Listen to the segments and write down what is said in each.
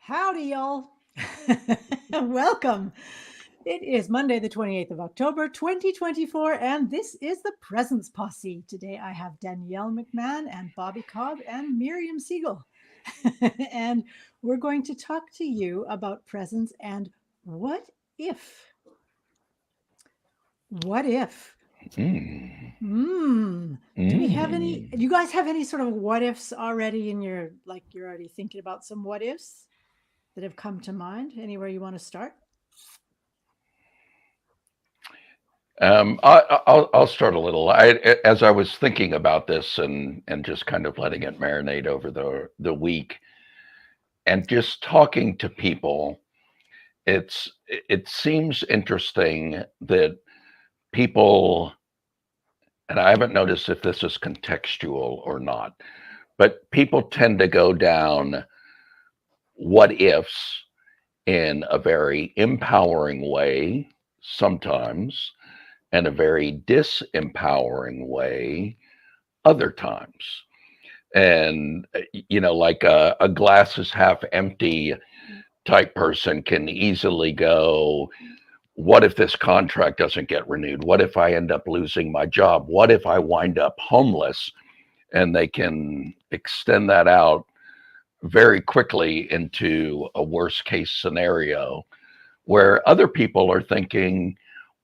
Howdy, y'all. Welcome. It is Monday, the 28th of October, 2024, and this is the Presence Posse. Today I have Danielle McMahon and Bobby Cobb and Miriam Siegel. And we're going to talk to you about presence and what if? What if? Mm. Do we have any? Mm. Do you guys have any sort of what ifs already in your, like you're already thinking about some what ifs that have come to mind? Anywhere you want to start? I'll start a little. As I was thinking about this and just kind of letting it marinate over the week, and just talking to people, it seems interesting that people, and I haven't noticed if this is contextual or not, but people tend to go down what ifs in a very empowering way sometimes, and a very disempowering way other times. And, like a glass is half empty type person can easily go, what if this contract doesn't get renewed? What if I end up losing my job? What if I wind up homeless? And they can extend that out very quickly into a worst case scenario where other people are thinking,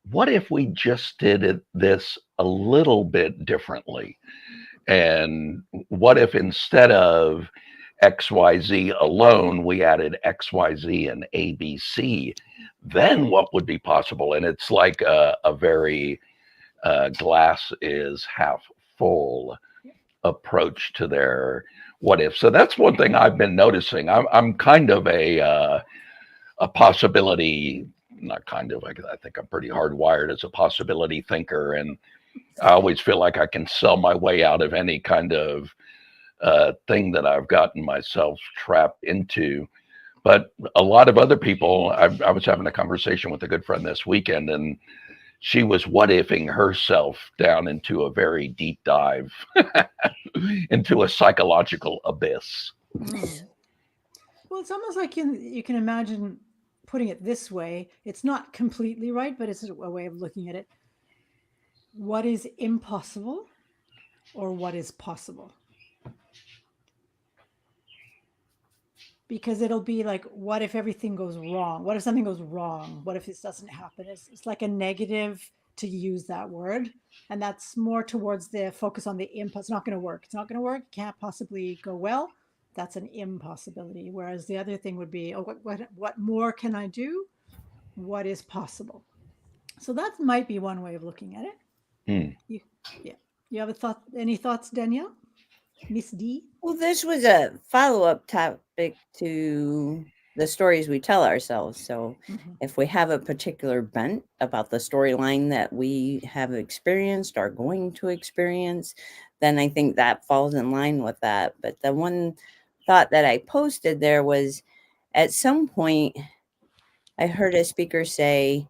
what if we just this a little bit differently? And what if instead of XYZ alone, we added XYZ and ABC? Then what would be possible? And it's like a very glass is half full approach to their what if. So that's one thing I've been noticing. I'm kind of a possibility, not kind of, I think I'm pretty hardwired as a possibility thinker. And I always feel like I can sell my way out of any kind of thing that I've gotten myself trapped into. But a lot of other people, I was having a conversation with a good friend this weekend, and she was what ifing herself down into a very deep dive into a psychological abyss. Mm. Well, it's almost like you can imagine putting it this way. It's not completely right, but it's a way of looking at it. What is impossible or what is possible? Because it'll be like, what if everything goes wrong? What if something goes wrong? What if this doesn't happen? It's like a negative to use that word. And that's more towards the focus on the imp. It's not going to work. It's not going to work. It can't possibly go well. That's an impossibility. Whereas the other thing would be, oh, what more can I do? What is possible? So that might be one way of looking at it. Hmm. You, yeah. You have a thought? Any thoughts, Danielle? Miss D? Well, this was a follow-up topic to the stories we tell ourselves. So, Mm-hmm. if we have a particular bent about the storyline that we have experienced, are going to experience, then I think that falls in line with that. But the one thought that I posted there was, at some point, I heard a speaker say,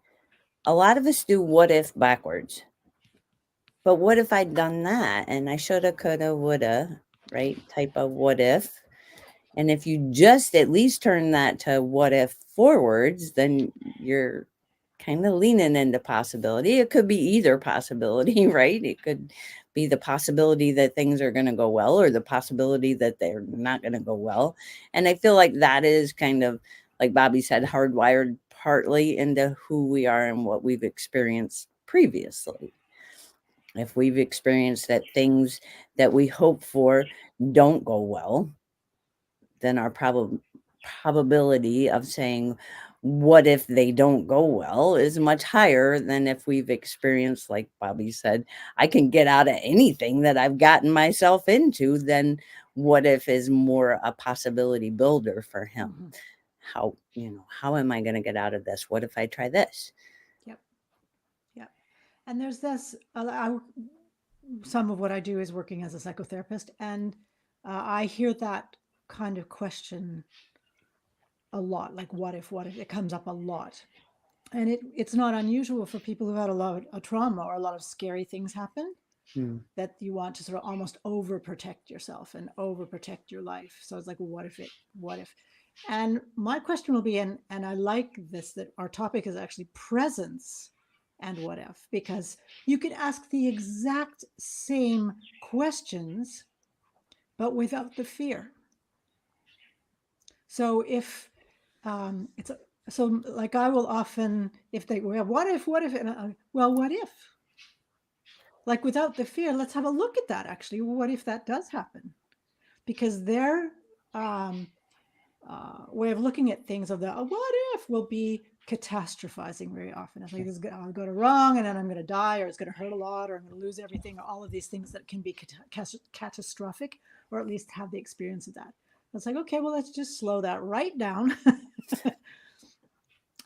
a lot of us do what if backwards. But what if I'd done that and I shoulda, coulda, woulda, right? Type of what if. And if you just at least turn that to what if forwards, then you're kind of leaning into possibility. It could be either possibility, right? It could be the possibility that things are going to go well or the possibility that they're not going to go well. And I feel like that is kind of, like Bobby said, hardwired partly into who we are and what we've experienced previously. If we've experienced that things that we hope for don't go well, then our probability of saying, what if they don't go well, is much higher than if we've experienced, like Bobby said, I can get out of anything that I've gotten myself into. Then what if is more a possibility builder for him. Mm-hmm. How am I going to get out of this? What if I try this? Yep. Yep. And there's this, some of what I do is working as a psychotherapist, and I hear that kind of question a lot. Like, what if? What if? It comes up a lot, and it's not unusual for people who had a lot of trauma or a lot of scary things happen Hmm. that you want to sort of almost overprotect yourself and overprotect your life. So it's like, well, what if it? What if? And my question will be, and I like this, that our topic is actually presence and what if, because you can ask the exact same questions, but without the fear. So if it's a, so like I will often, if they, well, what if, and well, what if? Like without the fear, let's have a look at that actually. What if that does happen? Because their way of looking at things of the what if will be catastrophizing very often. It's like this is going to go wrong and then I'm going to die, or it's going to hurt a lot, or I'm going to lose everything, or all of these things that can be catastrophic, or at least have the experience of that. It's like, okay, well, let's just slow that right down.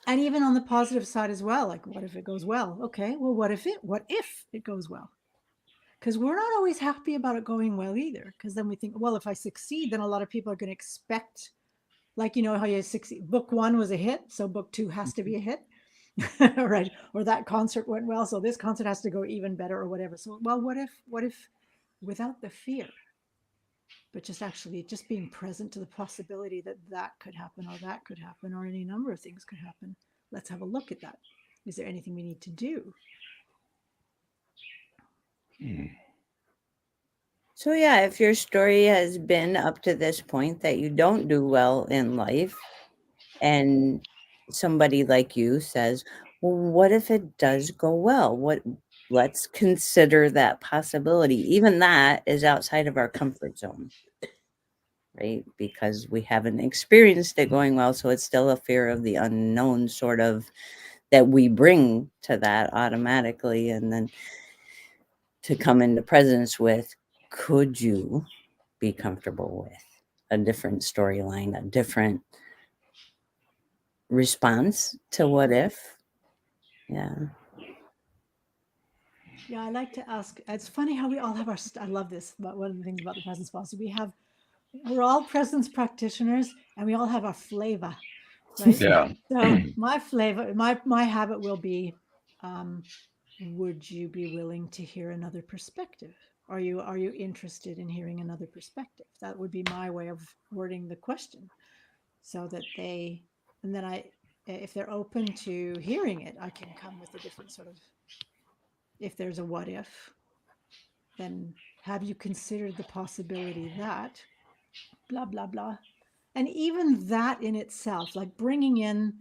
And even on the positive side as well, like what if it goes well? Okay, well, what if it goes well? Because we're not always happy about it going well either. Because then we think, well, if I succeed, then a lot of people are going to expect, like, you know, how you succeed. Book 1 was a hit, so book 2 has to be a hit. Right? Or that concert went well, so this concert has to go even better, or whatever. So, well, what if without the fear, but just actually just being present to the possibility that that could happen, or that could happen, or any number of things could happen. Let's have a look at that. Is there anything we need to do? So yeah, if your story has been up to this point that you don't do well in life, and somebody like you says, well, what if it does go well? Let's consider that possibility. Even that is outside of our comfort zone, right? Because we haven't experienced it going well. So it's still a fear of the unknown, sort of, that we bring to that automatically. And then to come into presence with, could you be comfortable with a different storyline, a different response to what if? Yeah. Yeah, I like to ask. It's funny how we all have our. I love this. But one of the things about the Presence Posse, we're all presence practitioners, and we all have our flavor, right? Yeah. So my flavor, my habit will be, would you be willing to hear another perspective? Are you interested in hearing another perspective? That would be my way of wording the question, so that they, and then if they're open to hearing it, I can come with a different sort of. If there's a what if, then have you considered the possibility that blah blah blah. And even that in itself, like bringing in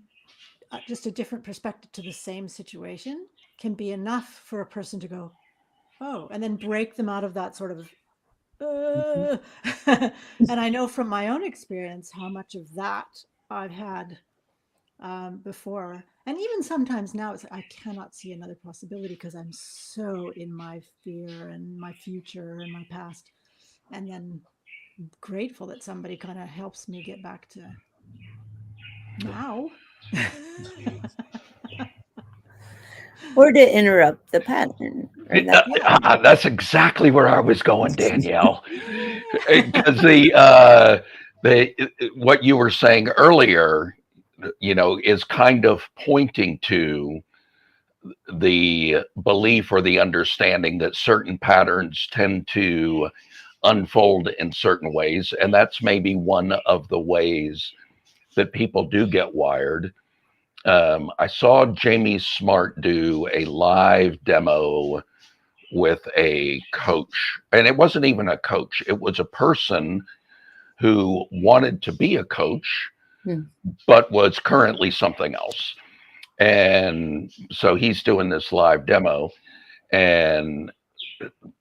just a different perspective to the same situation, can be enough for a person to go, oh, and then break them out of that sort of and I know from my own experience how much of that I've had before. And even sometimes now, it's I cannot see another possibility because I'm so in my fear and my future and my past. And then grateful that somebody kind of helps me get back to now. Or to interrupt the pattern. Right? That's exactly where I was going, Danielle. Because what you were saying earlier, you know, is kind of pointing to the belief or the understanding that certain patterns tend to unfold in certain ways, and that's maybe one of the ways that people do get wired. I saw Jamie Smart do a live demo with a coach, and it wasn't even a coach, it was a person who wanted to be a coach but was currently something else. And so he's doing this live demo, and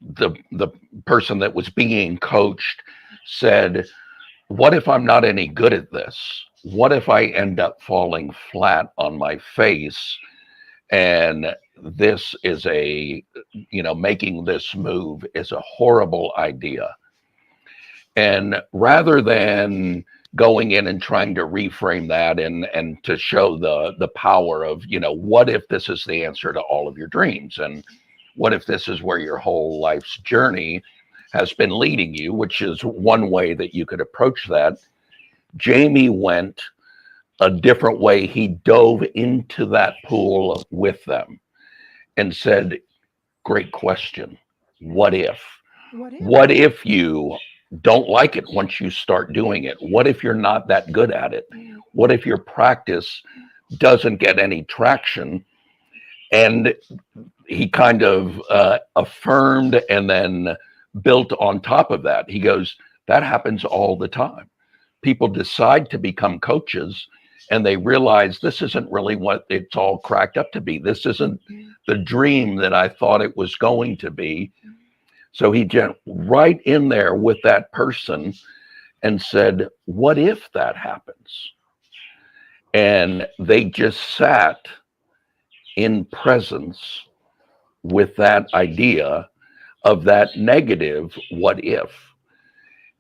the person that was being coached said, what if I'm not any good at this? What if I end up falling flat on my face? And this is making this move is a horrible idea. And rather than going in and trying to reframe that and to show the power of, what if this is the answer to all of your dreams? And what if this is where your whole life's journey has been leading you, which is one way that you could approach that. Jamie went a different way. He dove into that pool with them and said, great question. What if? What if you don't like it once you start doing it? What if you're not that good at it? What if your practice doesn't get any traction? And he kind of affirmed and then built on top of that. He goes, that happens all the time. People decide to become coaches and they realize this isn't really what it's all cracked up to be. This isn't the dream that I thought it was going to be. So he jumped right in there with that person and said, what if that happens? And they just sat in presence with that idea of that negative what if.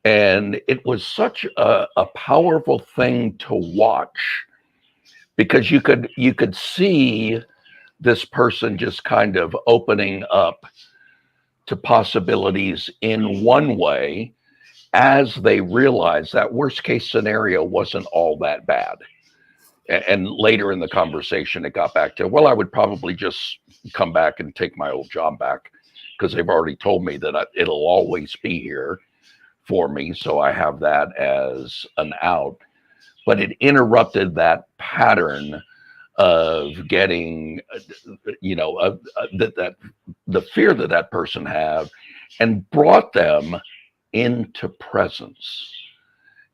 And it was such a powerful thing to watch, because you could see this person just kind of opening up to possibilities in one way as they realized that worst case scenario wasn't all that bad. And later in the conversation, it got back to, well, I would probably just come back and take my old job back because they've already told me that it'll always be here for me. So I have that as an out. But it interrupted that pattern of getting, that the fear that person have, and brought them into presence.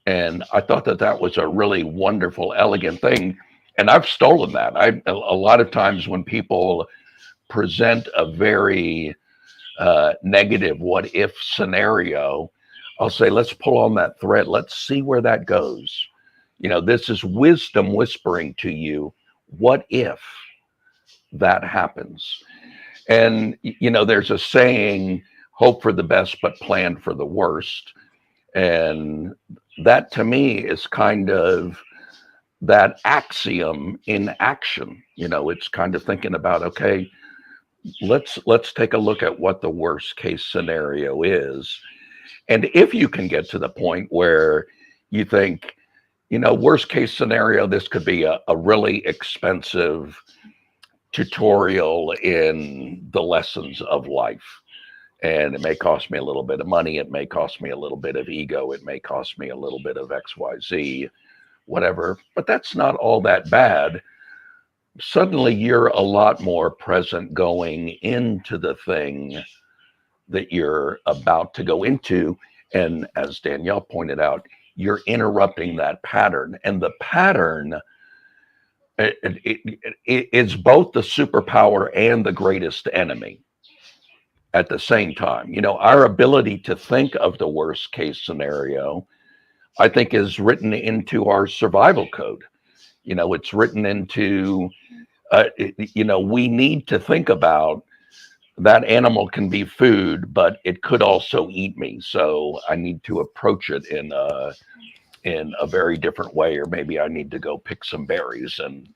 And I thought that was a really wonderful, elegant thing. And I've stolen that. A lot of times when people present a very negative what if scenario, I'll say, let's pull on that thread. Let's see where that goes. This is wisdom whispering to you, what if that happens? And, there's a saying, hope for the best, but plan for the worst. And that to me is kind of that axiom in action. It's kind of thinking about, okay, let's take a look at what the worst case scenario is. And if you can get to the point where you think, worst case scenario, this could be a really expensive tutorial in the lessons of life. And it may cost me a little bit of money. It may cost me a little bit of ego. It may cost me a little bit of XYZ, whatever. But that's not all that bad. Suddenly you're a lot more present going into the thing that you're about to go into. And as Danielle pointed out, you're interrupting that pattern. And the pattern it's both the superpower and the greatest enemy at the same time. Our ability to think of the worst case scenario, I think, is written into our survival code. It's written into, we need to think about that animal can be food, but it could also eat me. So I need to approach it in a very different way, or maybe I need to go pick some berries and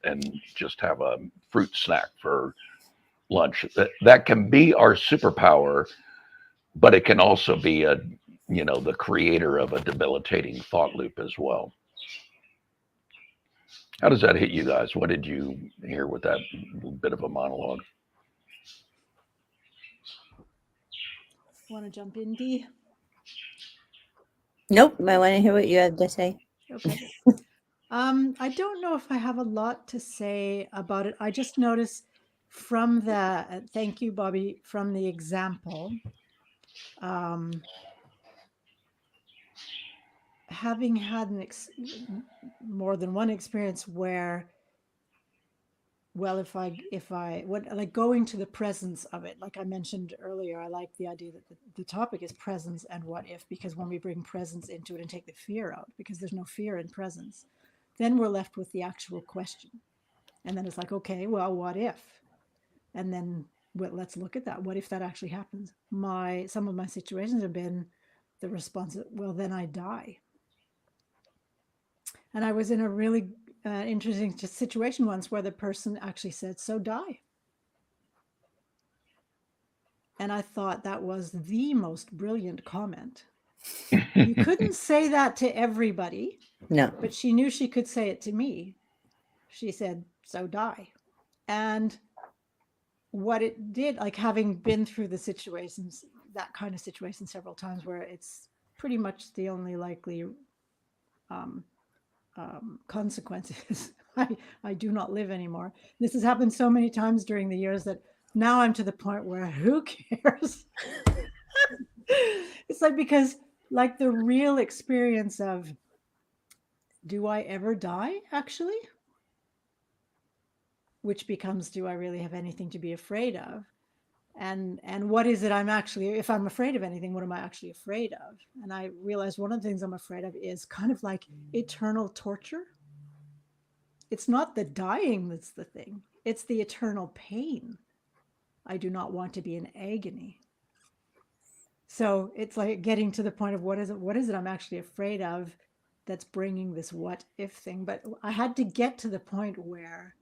just have a fruit snack for lunch. That can be our superpower, but it can also be the creator of a debilitating thought loop as well. How does that hit you guys? What did you hear with that bit of a monologue? Want to jump in, Dee? Nope. I want to hear what you have to say. Okay. I don't know if I have a lot to say about it. I just noticed from the, thank you, Bobby, from the example, having had more than one experience where, well, if I what, like, going to the presence of it, like I mentioned earlier, I like the idea that the topic is presence and what if, because when we bring presence into it and take the fear out, because there's no fear in presence, then we're left with the actual question. And then it's like, okay, well, what if? And then let's look at that. What if that actually happens? Some of my situations have been the response, well, then I die. And I was in a really interesting situation once where the person actually said, so die. And I thought that was the most brilliant comment. You couldn't say that to everybody. No. But she knew she could say it to me. She said, so die. And what it did, like having been through the situations, that kind of situation several times where it's pretty much the only likely consequences. I do not live anymore. This has happened so many times during the years that now I'm to the point where who cares? It's like, because like the real experience of, do I ever die actually? Which becomes, do I really have anything to be afraid of? And what is it I'm actually, if I'm afraid of anything, what am I actually afraid of? And I realized one of the things I'm afraid of is kind of like eternal torture. It's not the dying that's the thing, it's the eternal pain. I do not want to be in agony. So it's like getting to the point of what is it I'm actually afraid of that's bringing this what if thing. But I had to get to the point where,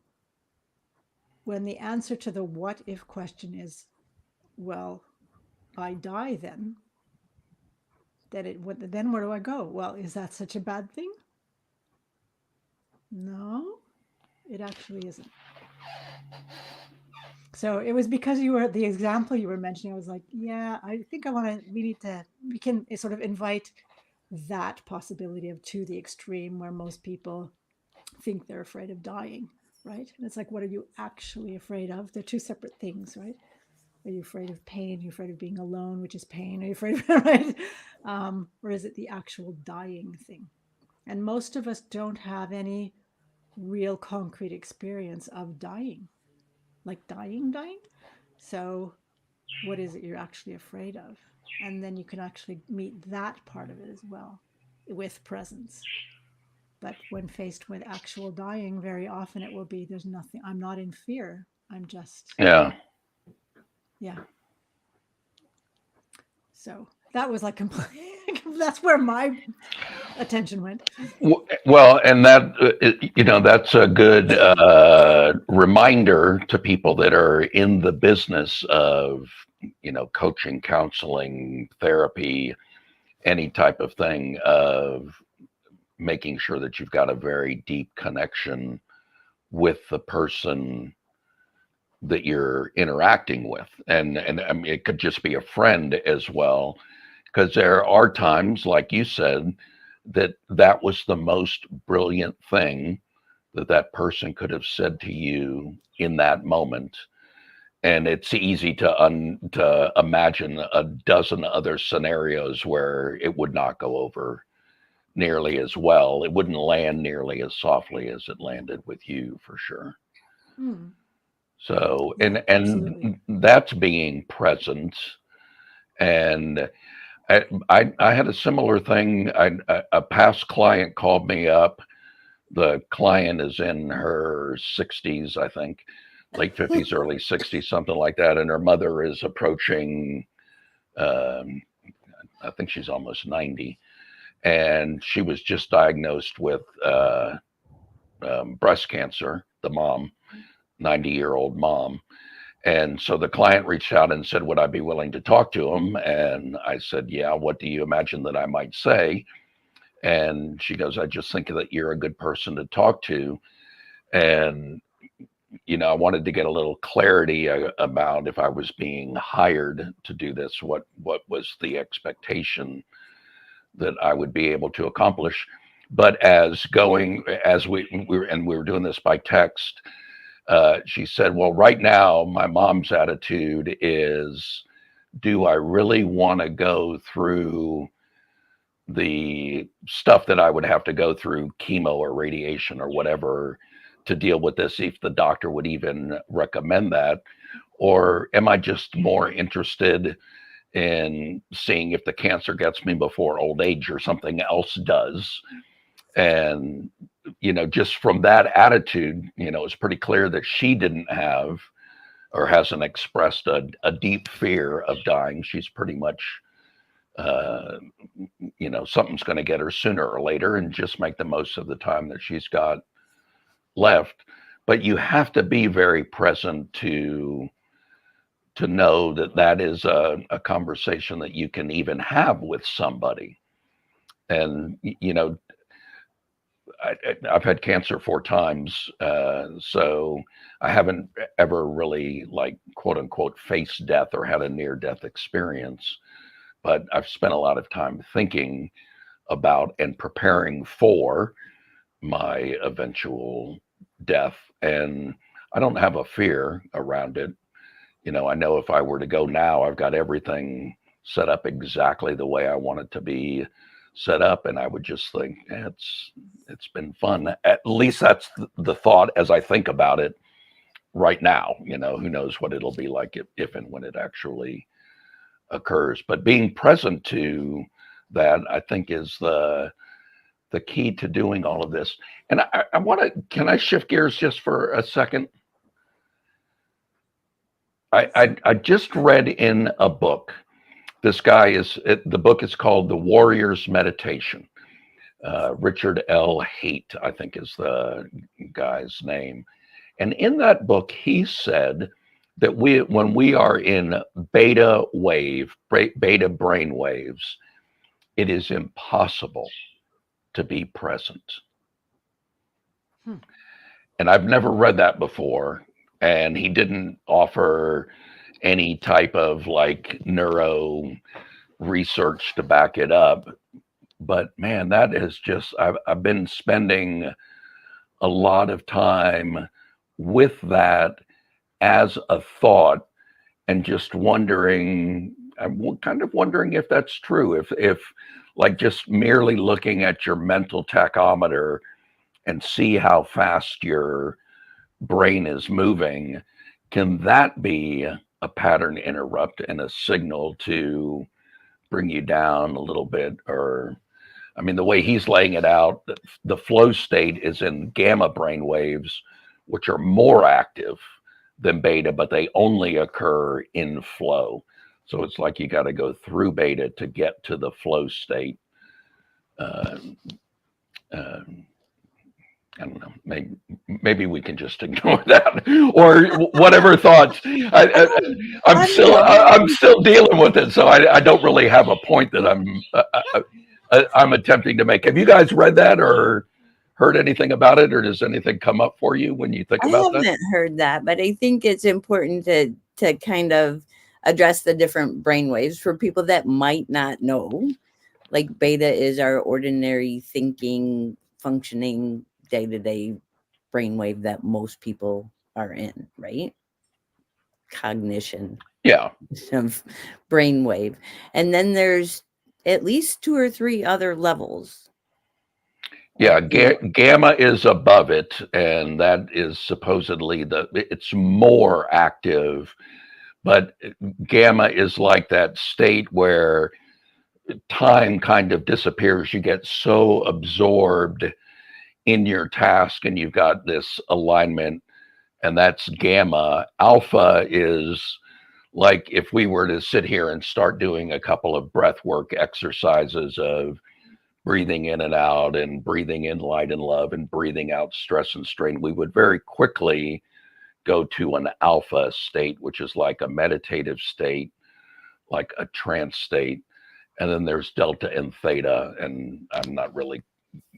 when the answer to the what if question is, well, I die then then where do I go? Well, is that such a bad thing? No, it actually isn't. So it was because the example you were mentioning, I was like, yeah, I think we can sort of invite that possibility of to the extreme where most people think they're afraid of dying, right? And it's like, what are you actually afraid of? They're two separate things, right? Are you afraid of pain? Are you afraid of being alone, which is pain? Are you afraid of, right? Or is it the actual dying thing? And most of us don't have any real concrete experience of dying, like dying. So what is it you're actually afraid of? And then you can actually meet that part of it as well with presence. But when faced with actual dying, very often it will be, there's nothing, I'm not in fear. I'm just, Yeah. So that was like that's where my attention went. Well, and that's a good reminder to people that are in the business of, coaching, counseling, therapy, any type of thing, of making sure that you've got a very deep connection with the person that you're interacting with. And I mean, it could just be a friend as well, because there are times, like you said, that was the most brilliant thing that person could have said to you in that moment. And it's easy to imagine a dozen other scenarios where it would not go over nearly as well. It wouldn't land nearly as softly as it landed with you, for sure. Mm. So, Yeah, absolutely. and that's being present. And I had a similar thing. A past client called me up. The client is in her 60s, I think, late 50s, early 60s, something like that. And her mother is approaching, I think she's almost 90. And she was just diagnosed with breast cancer, the mom, 90-year-old mom. And so the client reached out and said, would I be willing to talk to him? And I said, yeah, what do you imagine that I might say? And she goes, I just think that you're a good person to talk to. And, I wanted to get a little clarity about, if I was being hired to do this, what was the expectation that I would be able to accomplish. But as we were doing this by text, she said, well, right now, my mom's attitude is, do I really want to go through the stuff that I would have to go through, chemo or radiation or whatever, to deal with this, if the doctor would even recommend that? Or am I just more interested in seeing if the cancer gets me before old age or something else does? And, just from that attitude, it's pretty clear that she didn't have, or hasn't expressed a deep fear of dying. She's pretty much, something's going to get her sooner or later, and just make the most of the time that she's got left. But you have to be very present to know that is a conversation that you can even have with somebody. And, I've had cancer 4 times, so I haven't ever really, like, quote unquote, faced death or had a near death experience. but I've spent a lot of time thinking about and preparing for my eventual death. And I don't have a fear around it. I know if I were to go now, I've got everything set up exactly the way I want it to be set up. And I would just think, it's been fun. At least that's the thought as I think about it right now. Who knows what it'll be like if and when it actually occurs. But being present to that, I think, is the key to doing all of this. And I want to, can I shift gears just for a second? I just read in a book, the book is called The Warrior's Meditation. Richard L. Haight, I think is the guy's name. And in that book, he said that when we are in beta brain waves, it is impossible to be present. And I've never read that before. And he didn't offer any type of like neuro research to back it up. But man, that is just, I've been spending a lot of time with that as a thought, and just wondering, I'm kind of wondering if that's true, if like just merely looking at your mental tachometer and see how fast your brain is moving, can that be a pattern interrupt and a signal to bring you down a little bit? Or, I mean, the way he's laying it out, the flow state is in gamma brain waves, which are more active than beta, but they only occur in flow. So it's like you got to go through beta to get to the flow state. I don't know. Maybe we can just ignore that, or whatever thoughts. I'm still dealing with it, so I don't really have a point that I'm attempting to make. Have you guys read that or heard anything about it, or does anything come up for you when you think about that? I haven't heard that, but I think it's important to kind of address the different brain waves for people that might not know. Like beta is our ordinary thinking, functioning, day-to-day brainwave that most people are in, right? Cognition. Yeah. Of brainwave. And then there's at least 2 or 3 other levels. Yeah, gamma is above it, and that is supposedly it's more active, but gamma is like that state where time kind of disappears. You get so absorbed in your task and you've got this alignment, and that's gamma. Alpha is like if we were to sit here and start doing a couple of breath work exercises of breathing in and out and breathing in light and love and breathing out stress and strain, we would very quickly go to an alpha state, which is like a meditative state, like a trance state. And then there's delta and theta, and I'm not really.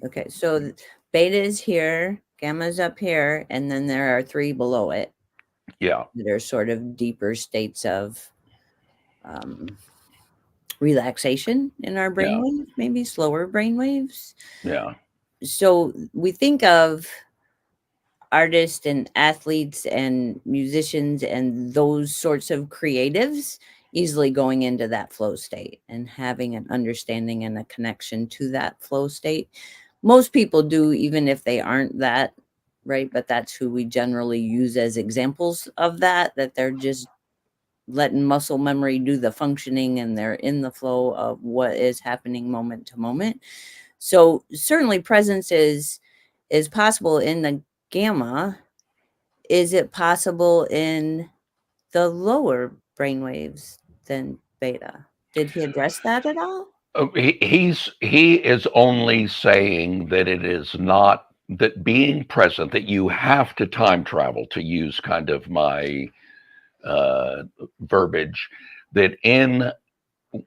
Okay, so beta is here, gamma is up here, and then there are 3 below it. Yeah. They're sort of deeper states of relaxation in our brainwave, maybe slower brainwaves. Yeah. So we think of artists and athletes and musicians and those sorts of creatives easily going into that flow state and having an understanding and a connection to that flow state. Most people do, even if they aren't that, right? But that's who we generally use as examples of that they're just letting muscle memory do the functioning and they're in the flow of what is happening moment to moment. So certainly presence is possible in the gamma. Is it possible in the lower brainwaves than beta? Did he address that at all? He is only saying that it is not, that being present, that you have to time travel, to use kind of my verbiage, that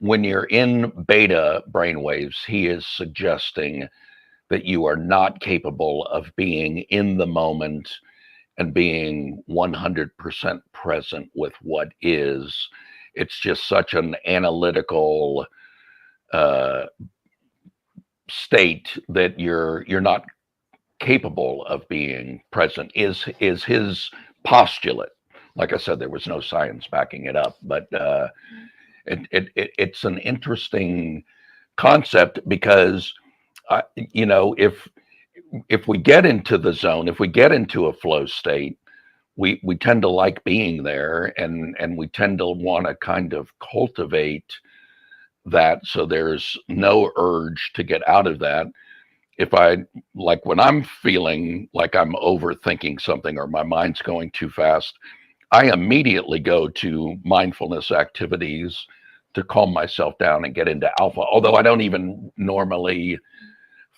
when you're in beta brainwaves, he is suggesting that you are not capable of being in the moment and being 100% present with what is. it's just such an analytical uh, state that you're not capable of being present. Is his postulate? Like I said, there was no science backing it up, but it's an interesting concept because if we get into the zone, if we get into a flow state, we tend to like being there, and we tend to want to kind of cultivate that, so there's no urge to get out of that. If I, like, when I'm feeling like I'm overthinking something or my mind's going too fast, I immediately go to mindfulness activities to calm myself down and get into alpha. Although I don't even normally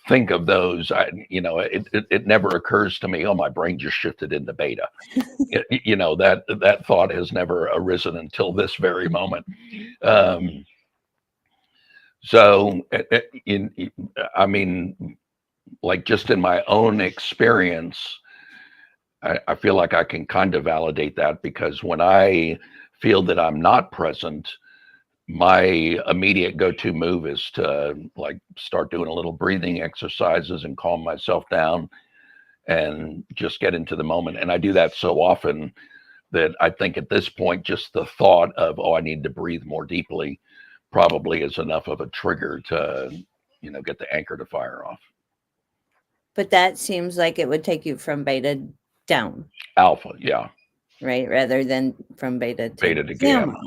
think of those, it never occurs to me, oh, my brain just shifted into beta. That thought has never arisen until this very moment. So, I mean, like, just in my own experience, I feel like I can kind of validate that, because when I feel that I'm not present, my immediate go-to move is to, like, start doing a little breathing exercises and calm myself down and just get into the moment. And I do that so often that I think at this point, just the thought of, oh, I need to breathe more deeply probably is enough of a trigger to, get the anchor to fire off. But that seems like it would take you from beta down. Alpha, yeah. Right, rather than from beta to gamma.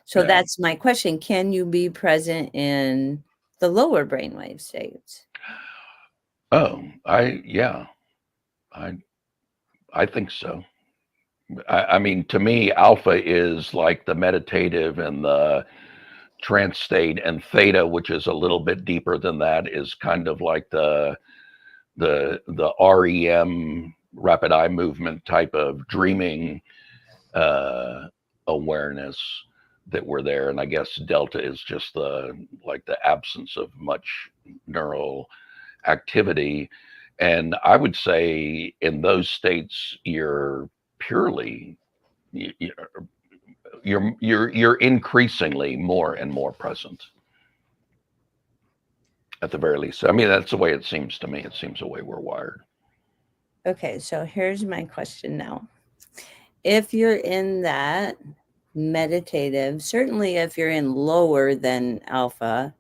So Yeah. that's my question. Can you be present in the lower brainwave states? Oh, I think so. I mean, to me, alpha is like the meditative and the trance state, and theta, which is a little bit deeper than that, is kind of like the REM, rapid eye movement type of dreaming awareness that we're there. And I guess delta is just the absence of much neural activity. And I would say in those states, you're purely, you're increasingly more and more present, at the very least. I mean, that's the way it seems to me. It seems the way we're wired. Okay, so here's my question now. If you're in that meditative, certainly if you're in lower than alpha,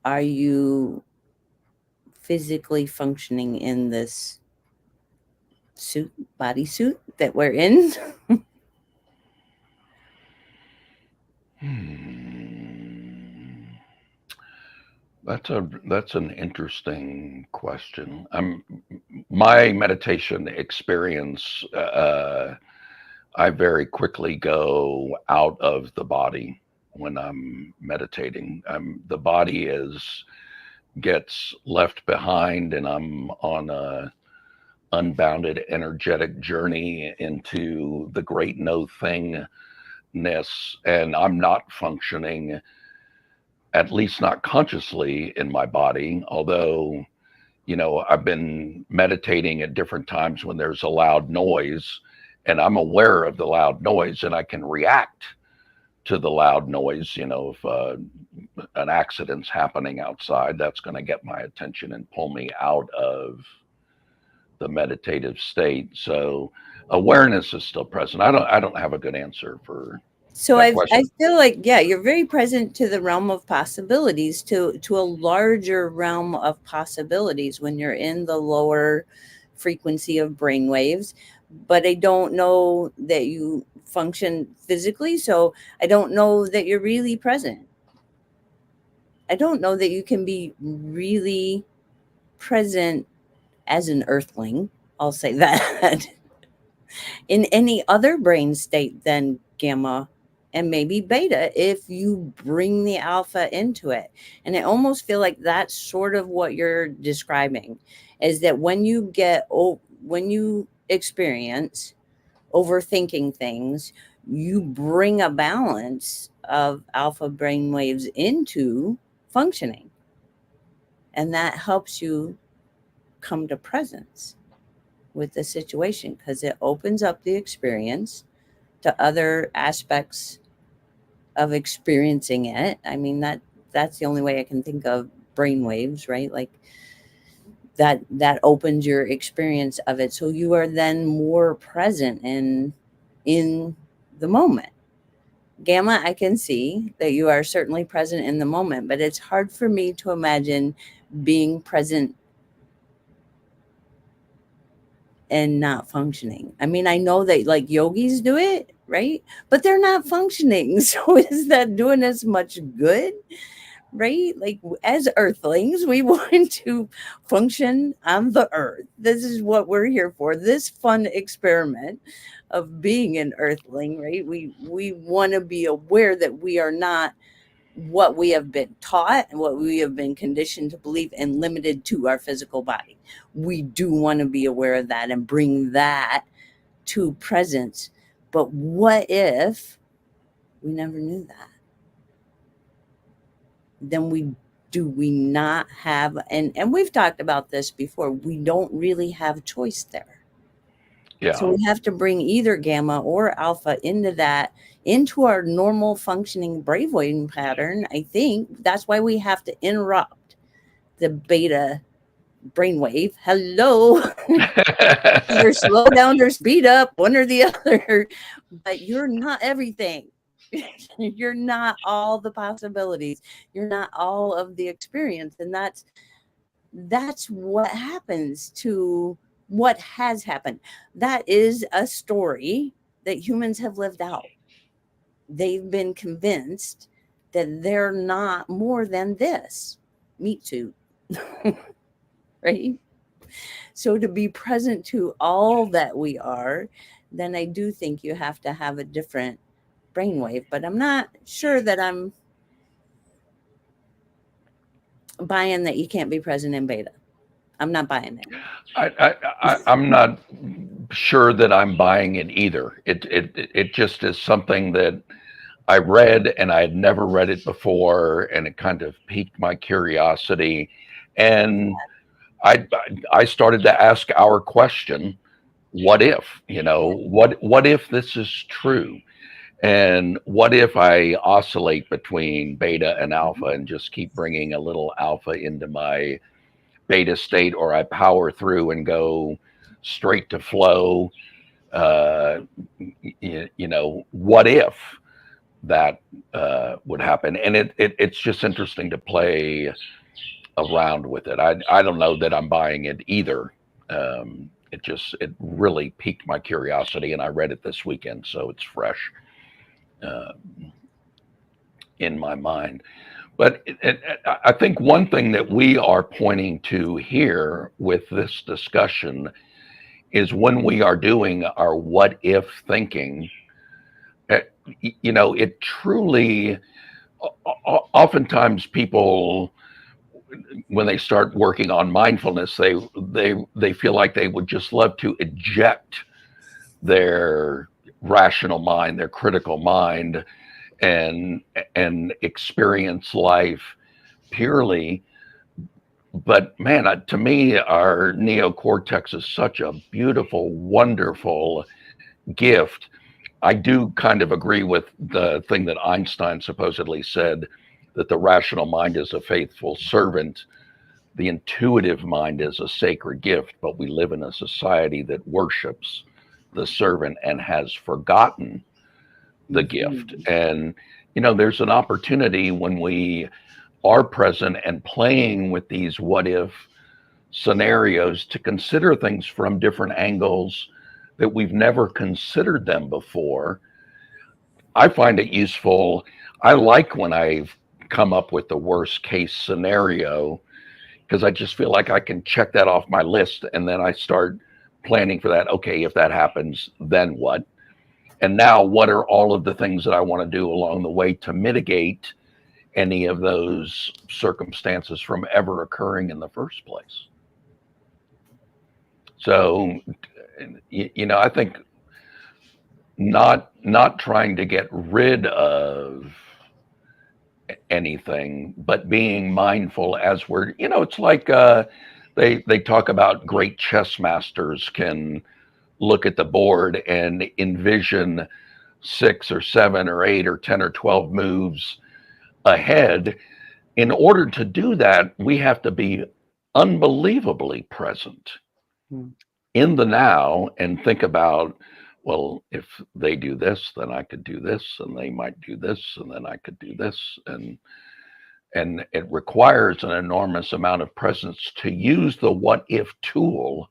are you physically functioning in this bodysuit that we're in? That's an interesting question. My meditation experience, I very quickly go out of the body when I'm meditating. The body gets left behind, and I'm on a unbounded energetic journey into the great no thingness, and I'm not functioning, at least not consciously, in my body. Although, I've been meditating at different times when there's a loud noise, and I'm aware of the loud noise, and I can react to the loud noise. If an accident's happening outside, that's going to get my attention and pull me out of the meditative state. So awareness is still present. I don't have a good answer for so that I question. feel like, yeah, you're very present to the realm of possibilities, to a larger realm of possibilities when you're in the lower frequency of brainwaves. But I don't know that you function physically, so I don't know that you're really present. I don't know that you can be really present as an earthling, I'll say that, in any other brain state than gamma and maybe beta, if you bring the alpha into it. And I almost feel like that's sort of what you're describing, is that when you experience overthinking things, you bring a balance of alpha brain waves into functioning. And that helps you come to presence with the situation, because it opens up the experience to other aspects of experiencing it. I mean, that's the only way I can think of brainwaves, right? Like that opens your experience of it, so you are then more present in the moment. Gamma, I can see that you are certainly present in the moment, but it's hard for me to imagine being present and not functioning. I mean, I know that like yogis do it, right? But they're not functioning. So is that doing us much good? Right? Like as earthlings, we want to function on the earth. This is what we're here for. This fun experiment of being an earthling, right? We want to be aware that we are not what we have been taught and what we have been conditioned to believe and limited to our physical body. We do want to be aware of that and bring that to presence. But what if we never knew that? Then do we not have, and we've talked about this before, we don't really have choice there. Yeah. So we have to bring either gamma or alpha into our normal functioning brainwave pattern. I think that's why we have to interrupt the beta brainwave. Hello. Either slow down or speed up, one or the other. But you're not everything. You're not all the possibilities. You're not all of the experience. And that's what happens to what has happened. That is a story that humans have lived out. They've been convinced that they're not more than this meat suit. Right? So to be present to all that we are, then I do think you have to have a different brainwave, but I'm not sure that I'm buying that you can't be present in beta. I'm not buying it. I'm not sure that I'm buying it either. It just is something that I read and I had never read it before, and it kind of piqued my curiosity. And I started to ask our question, what if, what if this is true? And what if I oscillate between beta and alpha and just keep bringing a little alpha into my beta state, or I power through and go straight to flow? What if that would happen? And it's just interesting to play around with it. I don't know that I'm buying it either. It really piqued my curiosity, and I read it this weekend, so it's fresh in my mind. But I think one thing that we are pointing to here with this discussion is when we are doing our what if thinking, it truly, oftentimes people, when they start working on mindfulness, they feel like they would just love to eject their rational mind, their critical mind, and experience life purely. But man, to me, our neocortex is such a beautiful, wonderful gift. I do kind of agree with the thing that Einstein supposedly said, that the rational mind is a faithful servant. The intuitive mind is a sacred gift, but we live in a society that worships the servant and has forgotten the gift. And, there's an opportunity when we are present and playing with these what if scenarios to consider things from different angles that we've never considered them before. I find it useful. I like when I've come up with the worst case scenario, because I just feel like I can check that off my list, and then I start planning for that. Okay, if that happens, then what? And now what are all of the things that I want to do along the way to mitigate any of those circumstances from ever occurring in the first place? So, I think not trying to get rid of anything, but being mindful as we're, it's like they talk about great chess masters can look at the board and envision 6 or 7 or 8 or 10 or 12 moves ahead. In order to do that, we have to be unbelievably present in the now and think about, well, if they do this, then I could do this, and they might do this, and then I could do this. And it requires an enormous amount of presence to use the what if tool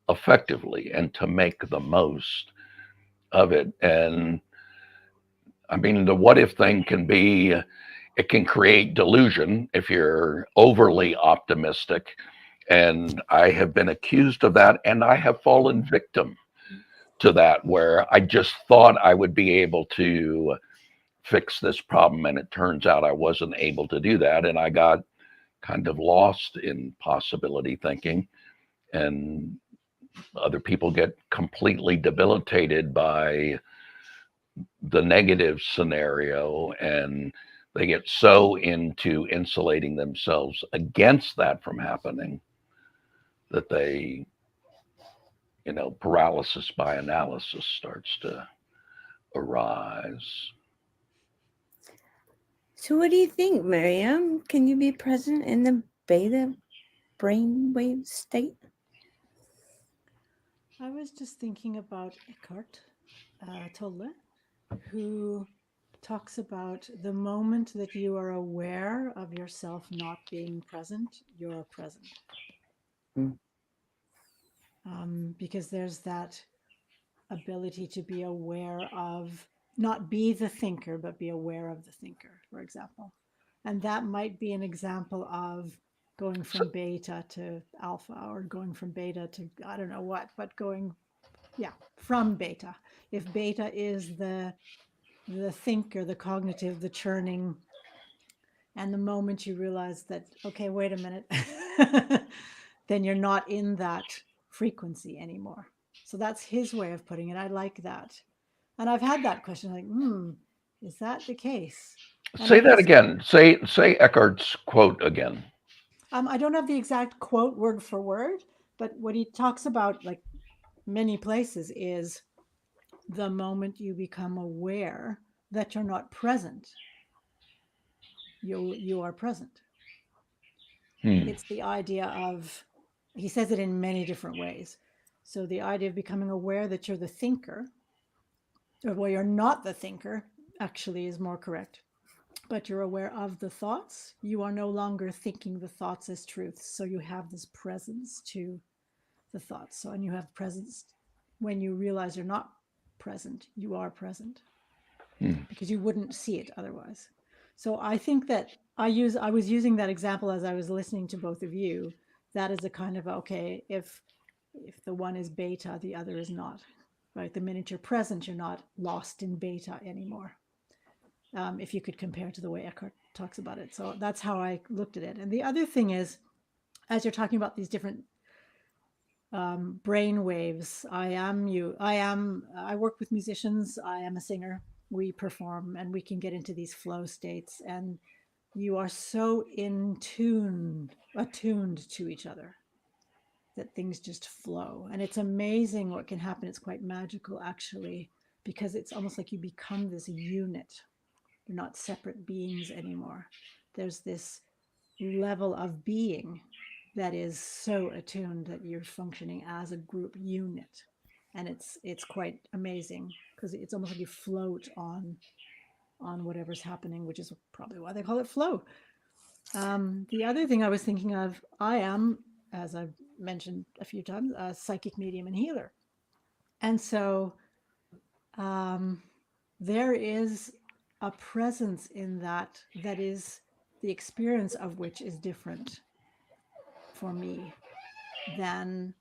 effectively and to make the most of it. And I mean, the what if thing can be, it can create delusion if you're overly optimistic. And I have been accused of that, and I have fallen victim to that, where I just thought I would be able to fix this problem, and it turns out I wasn't able to do that. And I got kind of lost in possibility thinking, and other people get completely debilitated by the negative scenario, and they get so into insulating themselves against that from happening that they, paralysis by analysis starts to arise. So what do you think, Miriam? Can you be present in the beta brainwave state? I was just thinking about Eckhart Tolle, who talks about the moment that you are aware of yourself not being present, you're present. Because there's that ability to be aware of, not be the thinker, but be aware of the thinker, for example. And that might be an example of going from beta to alpha, or going from beta to I don't know what, but going, from beta. If beta is the thinker, the cognitive, the churning, and the moment you realize that, okay, wait a minute, then you're not in that frequency anymore. So that's his way of putting it. I like that. And I've had that question, like, is that the case? And Say that again. Say Eckhart's quote again. I don't have the exact quote word for word, but what he talks about, like many places, is the moment you become aware that you're not present, you are present. It's the idea of, he says it in many different ways. So the idea of becoming aware that you're the thinker, or well, you're not the thinker, actually is more correct. But you're aware of the thoughts. You are no longer thinking the thoughts as truths. So you have this presence to the thoughts. So, and you have presence when you realize you're not present, you are present, because you wouldn't see it otherwise. So I think that I was using that example as I was listening to both of you. That is a kind of, okay, if the one is beta, the other is not, right? The minute you're present, you're not lost in beta anymore. If you could compare to the way Eckhart talks about it. So that's how I looked at it. And the other thing is, as you're talking about these different brain waves, I work with musicians. I am a singer. We perform and we can get into these flow states, and you are so attuned to each other that things just flow. And it's amazing what can happen. It's quite magical, actually, because it's almost like you become this unit. You're not separate beings anymore. There's this level of being that is so attuned that you're functioning as a group unit. And it's quite amazing, because it's almost like you float on whatever's happening, which is probably why they call it flow. The other thing I was thinking of, I am, as I've mentioned a few times, a psychic medium and healer. And so there is a presence in that is the experience of which is different for me than,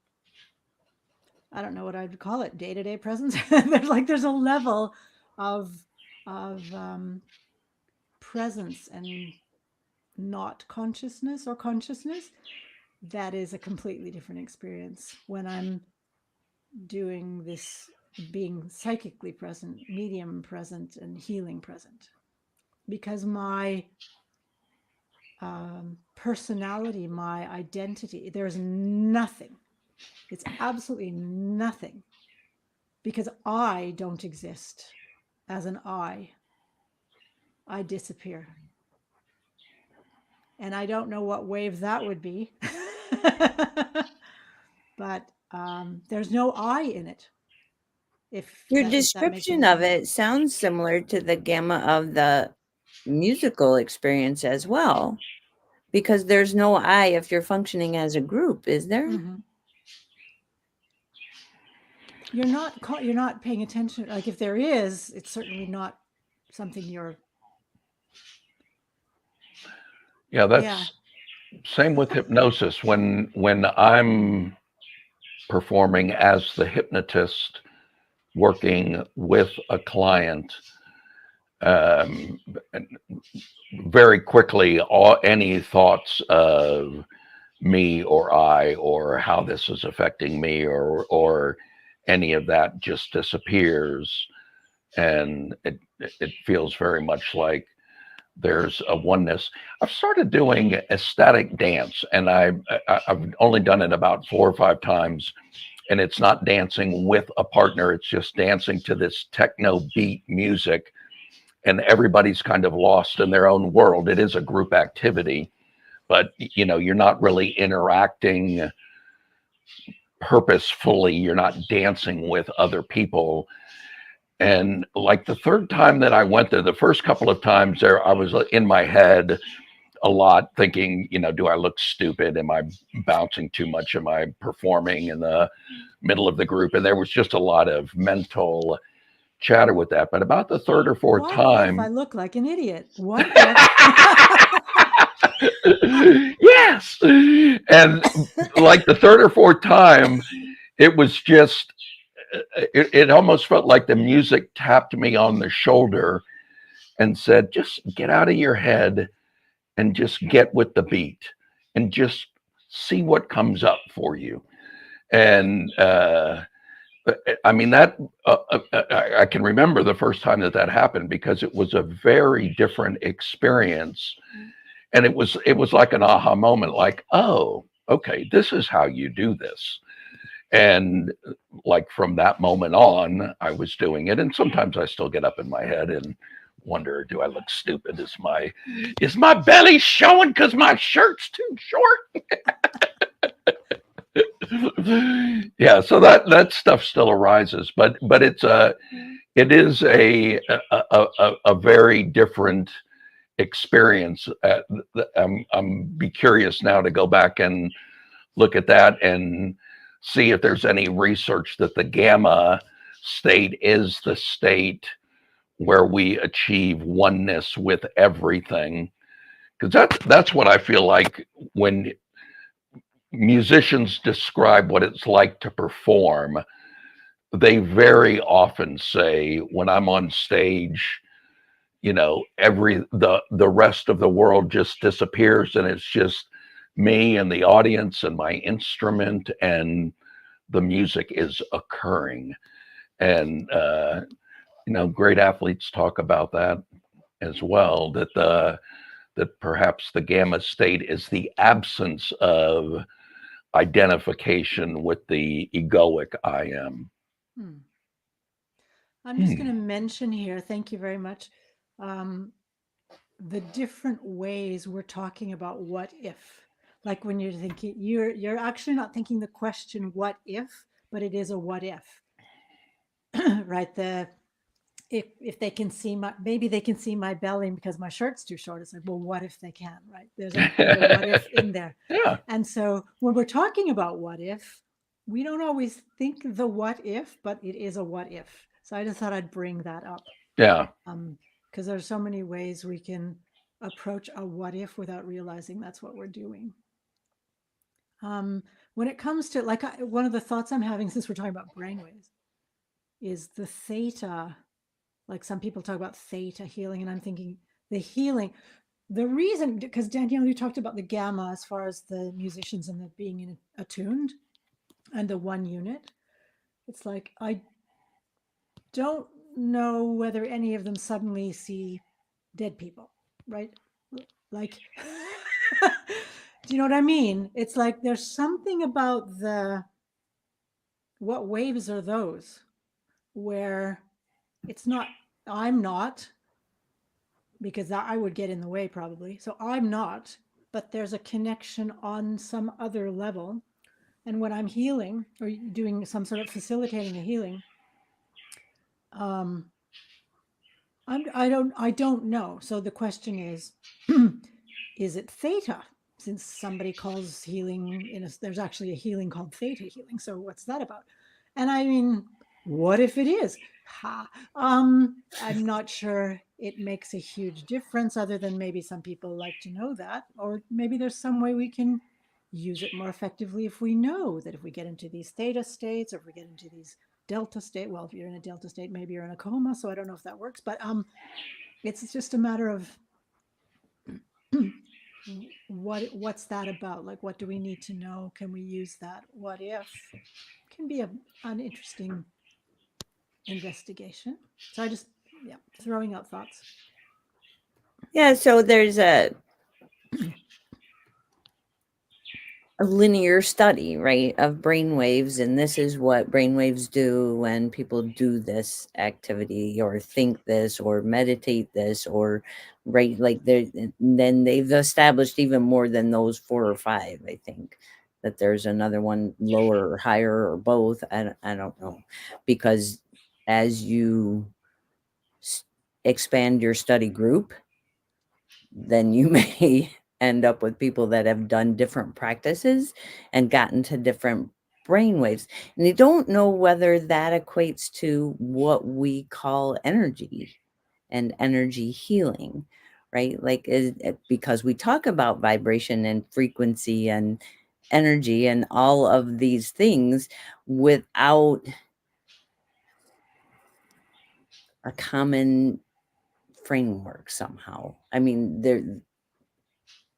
I don't know what I'd call it, day-to-day presence. there's a level of presence and not consciousness, or consciousness, that is a completely different experience when I'm doing this, being psychically present, medium present, and healing present. Because my personality, my identity, there's nothing. It's absolutely nothing, because I don't exist. as an I disappear. And I don't know what wave that would be. But there's no I in it. Your If that makes description any of sense. it sounds similar to the gamma of the musical experience as well, because there's no I if you're functioning as a group, is there? Mm-hmm. You're not paying attention. Like if there is, it's certainly not something you're. Yeah, Yeah. that's same with hypnosis. When I'm performing as the hypnotist, working with a client, um, very quickly, any thoughts of me or I or how this is affecting me or any of that just disappears, and it feels very much like there's a oneness. I've started doing ecstatic dance, and I've only done it about 4 or 5 times, and it's not dancing with a partner. It's just dancing to this techno beat music, and everybody's kind of lost in their own world. It is a group activity, but you're not really interacting purposefully. You're not dancing with other people. And like the third time that I went there, the first couple of times there, I was in my head a lot thinking, do I look stupid? Am I bouncing too much? Am I performing in the middle of the group? And there was just a lot of mental chatter with that. But about the third or fourth What time, if I look like an idiot? What if? yes. And like the third or fourth time, it was just, it almost felt like the music tapped me on the shoulder and said, just get out of your head and just get with the beat and just see what comes up for you. And I mean, that I can remember the first time that happened because it was a very different experience. And it was like an aha moment, like, oh, okay, this is how you do this. And like from that moment on, I was doing it. And sometimes I still get up in my head and wonder, do I look stupid? Is my belly showing because my shirt's too short? Yeah, so that stuff still arises, but it is a very different experience. I'm be curious now to go back and look at that and see if there's any research that the gamma state is the state where we achieve oneness with everything, because that's what I feel like when musicians describe what it's like to perform. They very often say, when I'm on stage, the rest of the world just disappears, and it's just me and the audience and my instrument, and the music is occurring. And great athletes talk about that as well, that perhaps the gamma state is the absence of identification with the egoic I am. I'm just going to mention here, thank you very much, the different ways we're talking about what if. Like when you're thinking, you're actually not thinking the question what if, but it is a what if. Right? If they can see maybe they can see my belly because my shirt's too short. It's like, well, what if they can, right? There's a what if in there. Yeah. And so when we're talking about what if, we don't always think the what if, but it is a what if. So I just thought I'd bring that up. Yeah. Because there's so many ways we can approach a what if without realizing that's what we're doing. When it comes to one of the thoughts I'm having, since we're talking about brainwaves, is the theta. Like some people talk about theta healing, and I'm thinking the healing, the reason, because Danielle, you talked about the gamma as far as the musicians and the being attuned and the one unit. It's like, I don't know whether any of them suddenly see dead people, right? Like, do you know what I mean? It's like there's something about what waves are those where it's not I'm not, because I would get in the way probably. So I'm not, but there's a connection on some other level. And when I'm healing or doing some sort of facilitating a healing, um, I don't know. So the question is it theta? Since somebody calls healing there's actually a healing called theta healing. So what's that about? And I mean, what if it is? Ha. I'm not sure it makes a huge difference, other than maybe some people like to know that, or maybe there's some way we can use it more effectively if we know that if we get into these theta states, or if we get into these delta state. Well, if you're in a delta state, maybe you're in a coma. So I don't know if that works, but it's just a matter of what's that about? Like, what do we need to know? Can we use that? What if can be an interesting investigation. So I just, yeah, throwing out thoughts. Yeah, so there's a linear study, right, of brainwaves, and this is what brainwaves do when people do this activity or think this or meditate this, or right, like then they've established even more than those 4 or 5. I think that there's another one lower or higher or both. I don't know, because as you expand your study group, then you may end up with people that have done different practices and gotten to different brainwaves. And you don't know whether that equates to what we call energy and energy healing, right? Like, because we talk about vibration and frequency and energy and all of these things without a common framework somehow. I mean,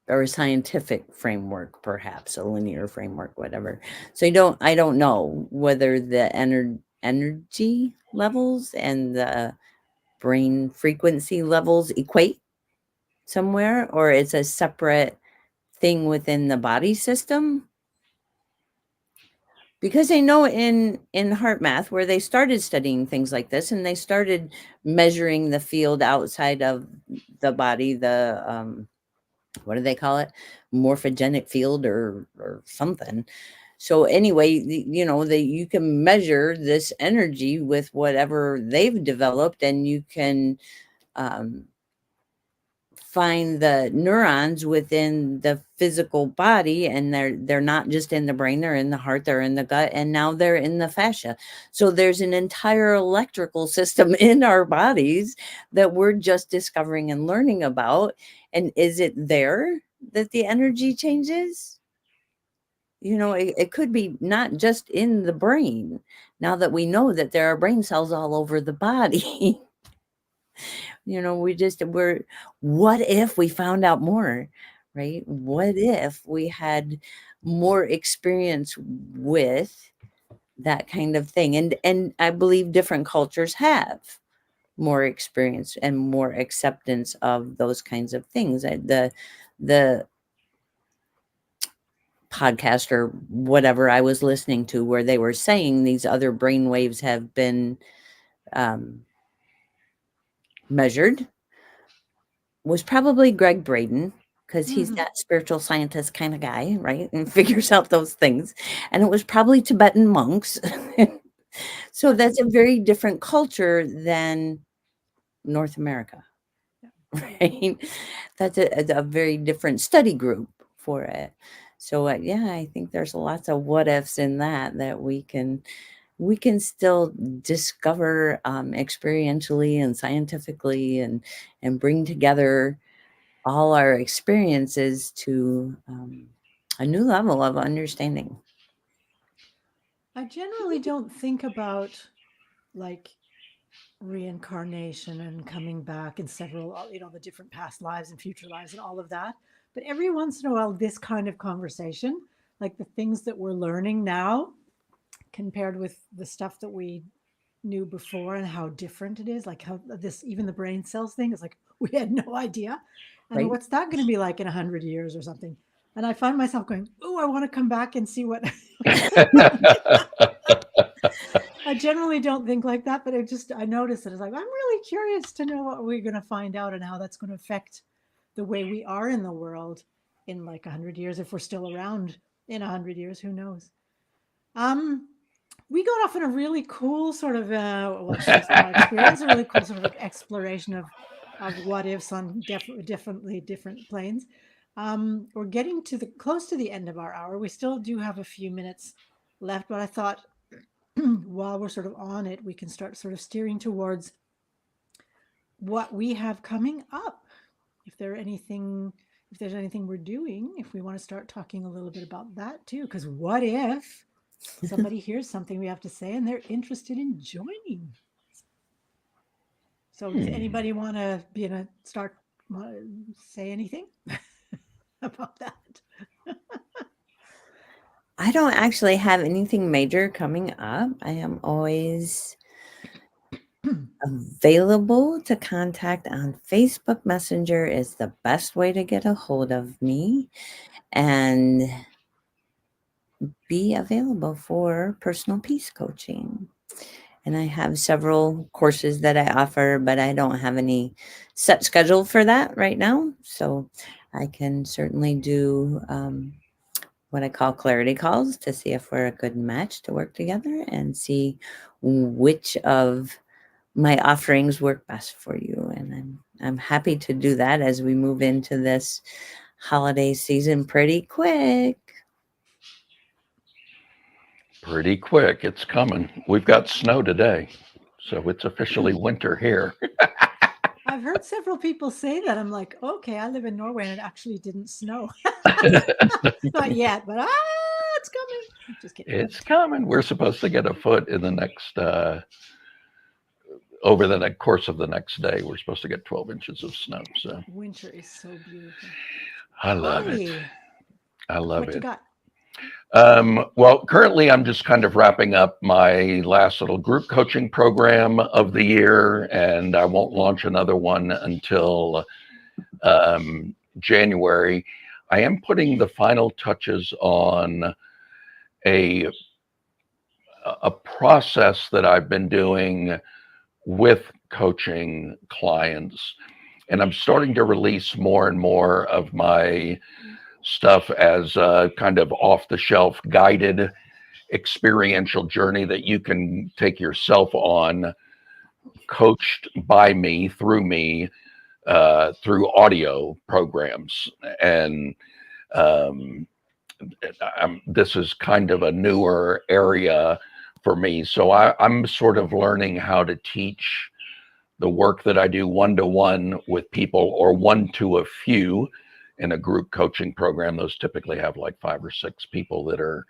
or a scientific framework, perhaps a linear framework, whatever. So I don't know whether the energy levels and the brain frequency levels equate somewhere, or it's a separate thing within the body system. Because I know in heart math, where they started studying things like this, and they started measuring the field outside of the body, the what do they call it, morphogenic field or something. So anyway, you can measure this energy with whatever they've developed, and you can find the neurons within the physical body, and they're not just in the brain, they're in the heart, they're in the gut, and now they're in the fascia. So there's an entire electrical system in our bodies that we're just discovering and learning about. And is it there that the energy changes? It could be not just in the brain, now that we know that there are brain cells all over the body. What if we found out more, right? What if we had more experience with that kind of thing? And I believe different cultures have more experience and more acceptance of those kinds of things. The podcast or whatever I was listening to, where they were saying these other brain waves have been measured, was probably Greg Braden, because he's that spiritual scientist kind of guy, right? And figures out those things. And it was probably Tibetan monks. So that's a very different culture than North America, right? That's a very different study group for it. So yeah, I think there's lots of what ifs in that we can still discover experientially and scientifically, and bring together all our experiences to a new level of understanding. I generally don't think about like reincarnation and coming back in several, the different past lives and future lives and all of that. But every once in a while, this kind of conversation, like the things that we're learning now compared with the stuff that we knew before and how different it is, like how even the brain cells thing is like, we had no idea. And Right. what's that going to be like in 100 years or something? And I find myself going, oh, I want to come back and see what. I generally don't think like that, but I noticed it. It's like, I'm really curious to know what we're going to find out and how that's going to affect the way we are in the world in like 100 years, if we're still around in 100 years, who knows? We got off in a really cool sort of, based on our experience, a really cool sort of like exploration of what ifs on different planes. We're getting to close to the end of our hour. We still do have a few minutes left, but I thought while we're sort of on it, we can start sort of steering towards what we have coming up. If there's anything we're doing, if we want to start talking a little bit about that too, because what if somebody hears something we have to say and they're interested in joining? So does anybody want to say anything about that? I don't actually have anything major coming up. I am always available to contact on Facebook Messenger is the best way to get a hold of me, and be available for personal peace coaching. And I have several courses that I offer, but I don't have any set schedule for that right now. So I can certainly do what I call clarity calls to see if we're a good match to work together and see which of my offerings work best for you. And I'm happy to do that as we move into this holiday season pretty quick. Pretty quick. It's coming. We've got snow today, so it's officially winter here. I've heard several people say that. I'm like, okay, I live in Norway and it actually didn't snow. Not yet, but it's coming. Just kidding. It's coming. We're supposed to get a foot in the next over the course of the next day. We're supposed to get 12 inches of snow. So winter is so beautiful. I love it. I love what it. You got? Well, currently I'm just kind of wrapping up my last little group coaching program of the year, and I won't launch another one until January. I am putting the final touches on a process that I've been doing with coaching clients, and I'm starting to release more and more of my stuff as a kind of off-the-shelf guided experiential journey that you can take yourself on, coached by me, through audio programs. And this is kind of a newer area for me. So I'm sort of learning how to teach the work that I do one-to-one with people, or one to a few in a group coaching program. Those typically have like 5 or 6 people that are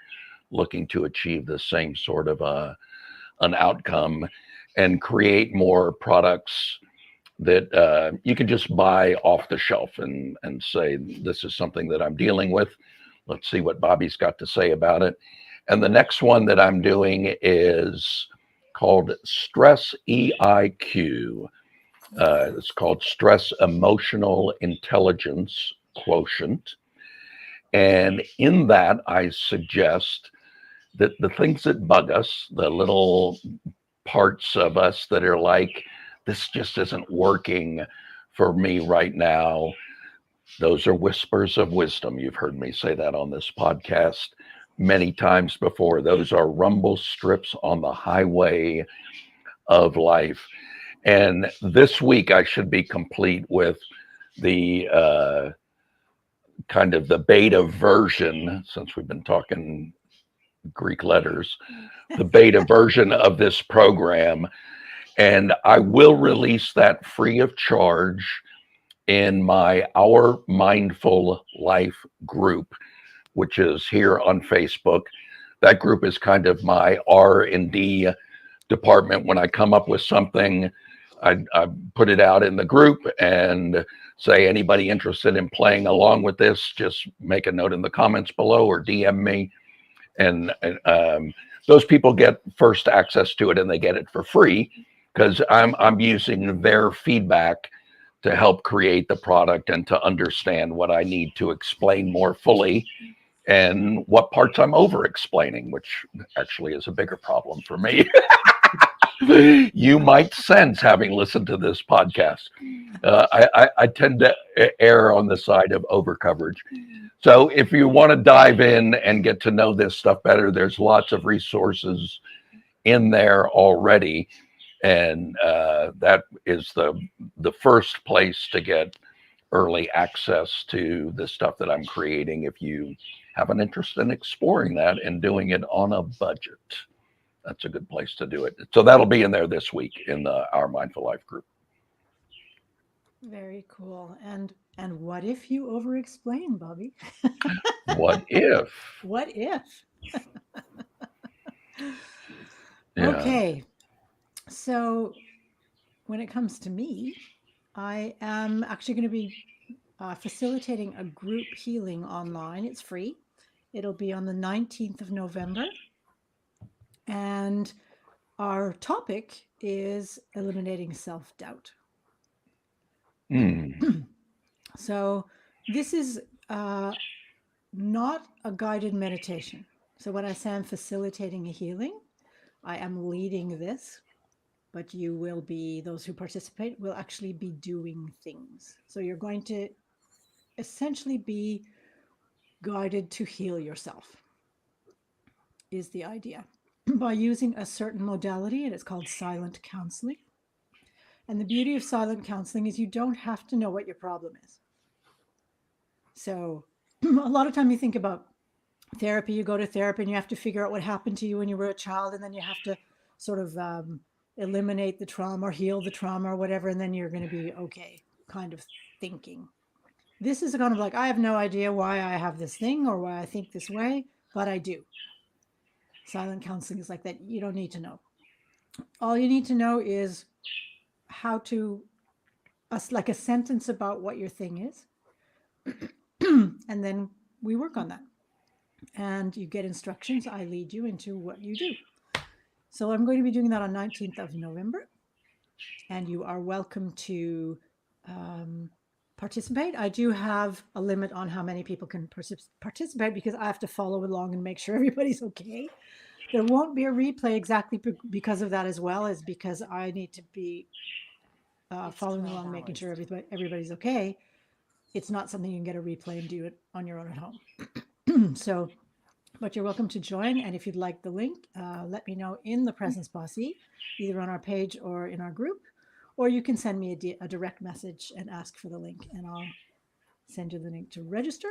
looking to achieve the same sort of an outcome, and create more products that you can just buy off the shelf and say, this is something that I'm dealing with. Let's see what Bobby's got to say about it. And the next one that I'm doing is called Stress EIQ. It's called Stress Emotional Intelligence Quotient. And in that, I suggest that the things that bug us, the little parts of us that are like, this just isn't working for me right now, those are whispers of wisdom. You've heard me say that on this podcast many times before. Those are rumble strips on the highway of life. And this week I should be complete with the kind of the beta version, since we've been talking Greek letters, the beta version of this program. And I will release that free of charge in my Our Mindful Life group, which is here on Facebook. That group is kind of my R&D department. When I come up with something, I put it out in the group and say, anybody interested in playing along with this, just make a note in the comments below or DM me. And those people get first access to it, and they get it for free because I'm using their feedback to help create the product and to understand what I need to explain more fully and what parts I'm over explaining, which actually is a bigger problem for me. You might sense, having listened to this podcast, I tend to err on the side of over coverage. So if you want to dive in and get to know this stuff better, there's lots of resources in there already. And that is the first place to get early access to the stuff that I'm creating if you have an interest in exploring that and doing it on a budget. That's a good place to do it. So that'll be in there this week in our Mindful Life group. Very cool. And what if you over-explain, Bobby? What if? What if? Yeah. Okay. So when it comes to me, I am actually going to be facilitating a group healing online. It's free. It'll be on the 19th of November. And our topic is eliminating self-doubt. So this is not a guided meditation. So when I say I'm facilitating a healing, I am leading this, but you will be, those who participate will actually be doing things. So you're going to essentially be guided to heal yourself, is the idea, by using a certain modality, and it's called silent counseling. And the beauty of silent counseling is you don't have to know what your problem is. So a lot of time you think about therapy, you go to therapy and you have to figure out what happened to you when you were a child, and then you have to sort of eliminate the trauma or heal the trauma or whatever, and then you're going to be okay, kind of thinking. This is kind of like, I have no idea why I have this thing or why I think this way, but I do. Silent counseling is like that. You don't need to know. All you need to know is how to, like a sentence about what your thing is. And then we work on that. And you get instructions. I lead you into what you do. So I'm going to be doing that on 19th of November. And you are welcome to participate. I do have a limit on how many people can participate because I have to follow along and make sure everybody's okay. There won't be a replay exactly because of that, as well as because I need to be following along, making sure everybody's okay. It's not something you can get a replay and do it on your own at home. So, but you're welcome to join. And if you'd like the link, let me know in the Presence Posse, either on our page or in our group, or you can send me a direct message and ask for the link, and I'll send you the link to register.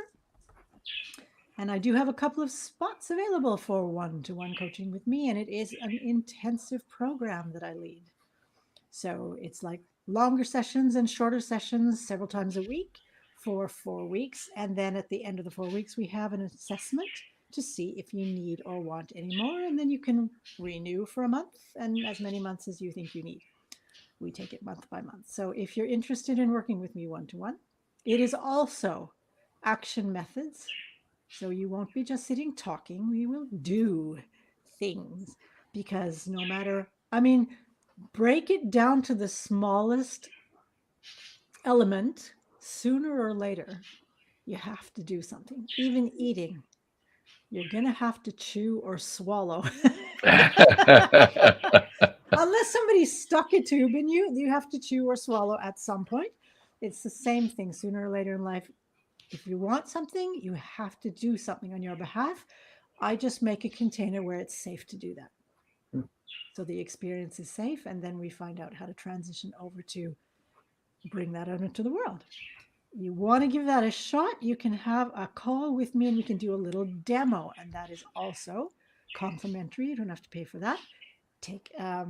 And I do have a couple of spots available for one-to-one coaching with me, and it is an intensive program that I lead. So it's like longer sessions and shorter sessions several times a week for 4 weeks. And then at the end of the 4 weeks, we have an assessment to see if you need or want any more. And then you can renew for a month and as many months as you think you need. We take it month by month. So if you're interested in working with me one-to-one, it is also action methods. So you won't be just sitting talking. We will do things, because no matter, break it down to the smallest element, sooner or later, you have to do something. Even eating, you're going to have to chew or swallow. Unless somebody stuck a tube in you, you have to chew or swallow at some point. It's the same thing sooner or later in life. If you want something, you have to do something on your behalf. I just make a container where it's safe to do that. So the experience is safe, and then we find out how to transition over to bring that out into the world. You want to give that a shot, you can have a call with me and we can do a little demo, and that is also complimentary. You don't have to pay for that. Take a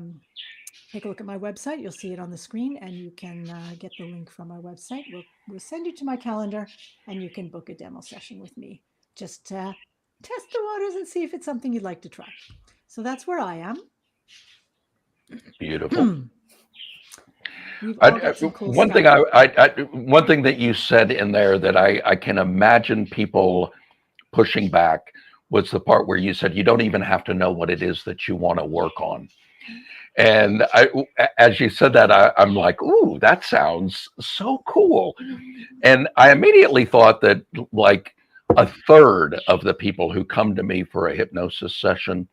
look at my website. You'll see it on the screen, and you can get the link from my website. We'll send you to my calendar, and you can book a demo session with me. Just test the waters and see if it's something you'd like to try. So that's where I am. Beautiful. Cool one thing that you said in there that I can imagine people pushing back was the part where you said you don't even have to know what it is that you want to work on. And as you said that, I'm like, ooh, that sounds so cool. And I immediately thought that like a third of the people who come to me for a hypnosis session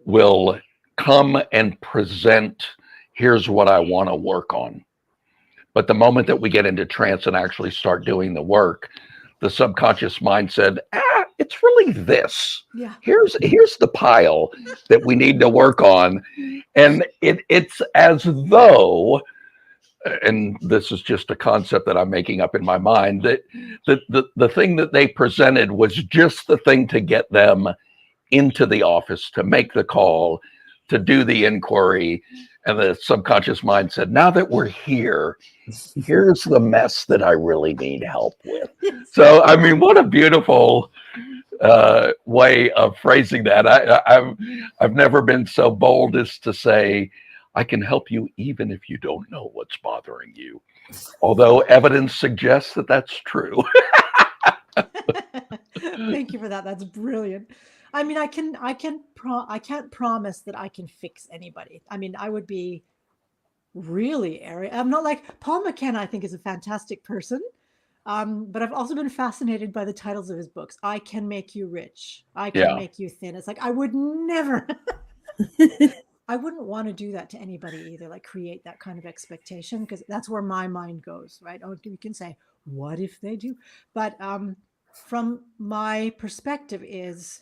will come and present, here's what I want to work on. But the moment that we get into trance and actually start doing the work, the subconscious mind said, it's really this. Yeah. Here's the pile that we need to work on. And it's as though, and this is just a concept that I'm making up in my mind, that the thing that they presented was just the thing to get them into the office, to make the call, to do the inquiry. And the subconscious mind said, now that we're here, here's the mess that I really need help with. Yes. So, I mean, what a beautiful way of phrasing that. I've never been so bold as to say, I can help you even if you don't know what's bothering you. Although evidence suggests that that's true. Thank you for that. That's brilliant. I mean, I can't promise that I can fix anybody. I mean, I would be really arrogant. I'm not like Paul McKenna. I think is a fantastic person. But I've also been fascinated by the titles of his books. I Can Make You Rich. I Can Make You Thin. It's like, I would never, I wouldn't want to do that to anybody either, like create that kind of expectation, because that's where my mind goes, right? Oh, you can say, what if they do? But from my perspective is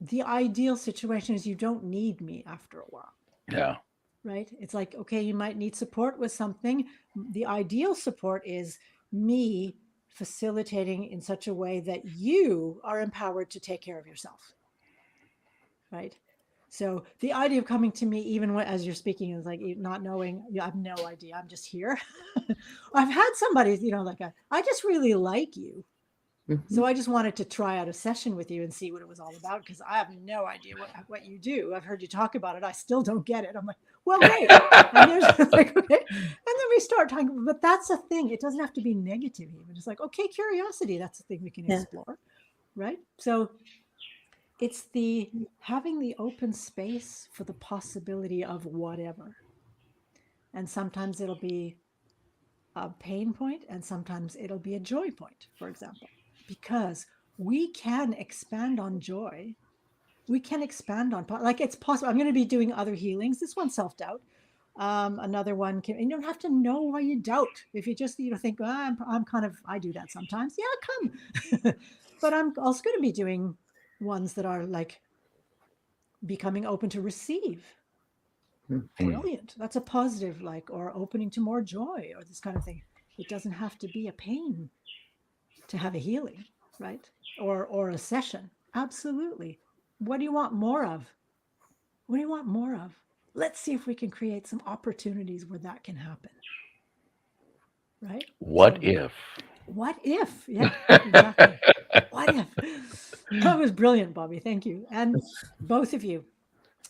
the ideal situation is you don't need me after a while. Yeah. Right? It's like, okay, you might need support with something. The ideal support is me facilitating in such a way that you are empowered to take care of yourself. Right? So the idea of coming to me, even as you're speaking, is like not knowing, I have no idea. I'm just here. I've had somebody, like, I just really like you. Mm-hmm. So I just wanted to try out a session with you and see what it was all about, because I have no idea what you do. I've heard you talk about it. I still don't get it. I'm like, well, great. And there's like, okay. And then we start talking, but that's a thing. It doesn't have to be negative even. It's like, okay, curiosity, that's a thing we can explore. Right? So it's having the open space for the possibility of whatever. And sometimes it'll be a pain point, and sometimes it'll be a joy point, for example, because we can expand on joy. We can expand on, like, it's possible. I'm going to be doing other healings. This one's self-doubt. Another one you don't have to know why you doubt. If you just, think, I'm kind of, I do that sometimes. Yeah, come. But I'm also going to be doing ones that are like becoming open to receive. Brilliant. That's a positive, or opening to more joy, or this kind of thing. It doesn't have to be a pain to have a healing, right? Or a session. Absolutely. What do you want more of? What do you want more of? Let's see if we can create some opportunities where that can happen. Right? What if? What if? Yeah, exactly. What if? That was brilliant, Bobby. Thank you. And both of you,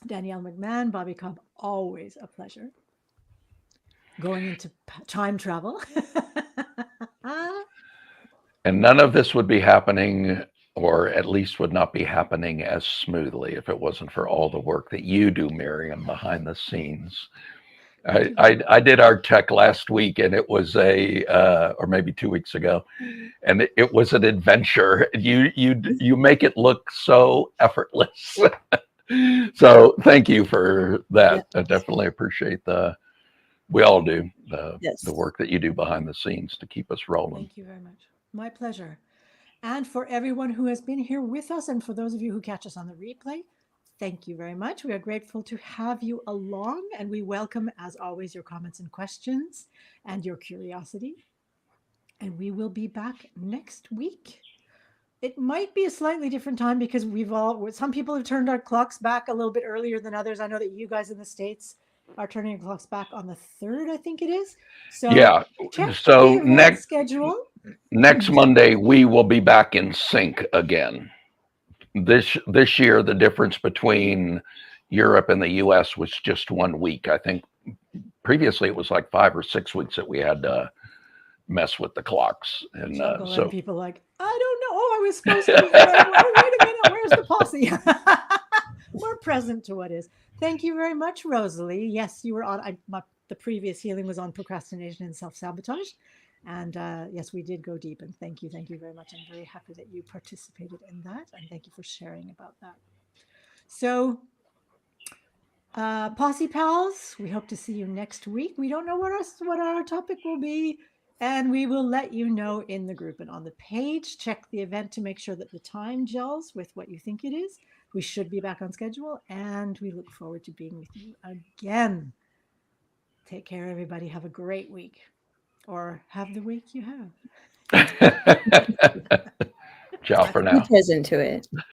Danielle McMahon, Bobby Cobb, always a pleasure. Going into time travel. And none of this would be happening, or at least would not be happening as smoothly, if it wasn't for all the work that you do, Miriam, behind the scenes. I did our tech last week, and it was or maybe 2 weeks ago, and it was an adventure. You make it look so effortless. So thank you for that. I definitely appreciate we all do the work that you do behind the scenes to keep us rolling. Thank you very much. My pleasure. And for everyone who has been here with us, and for those of you who catch us on the replay, thank you very much. We are grateful to have you along, and we welcome, as always, your comments and questions and your curiosity. And we will be back next week. It might be a slightly different time because some people have turned our clocks back a little bit earlier than others. I know that you guys in the States are turning your clocks back on the 3rd, I think it is. So yeah. Check so the next schedule. Next Monday, we will be back in sync again. This year, the difference between Europe and the US was just 1 week. I think previously it was like 5 or 6 weeks that we had to mess with the clocks. And so people like, I don't know. Oh, I was supposed to be there. Wait a minute. Where's the posse? We're present to what is. Thank you very much, Rosalie. Yes, you were on. The previous healing was on procrastination and self-sabotage. And yes, we did go deep, and thank you very much. I'm very happy that you participated in that, and thank you for sharing about that. So, Posse Pals, we hope to see you next week. We don't know what our topic will be, and we will let you know in the group and on the page. Check the event to make sure that the time gels with what you think it is. We should be back on schedule, and we look forward to being with you again. Take care, everybody. Have a great week, or have the week you have. Ciao for now. Be present to it.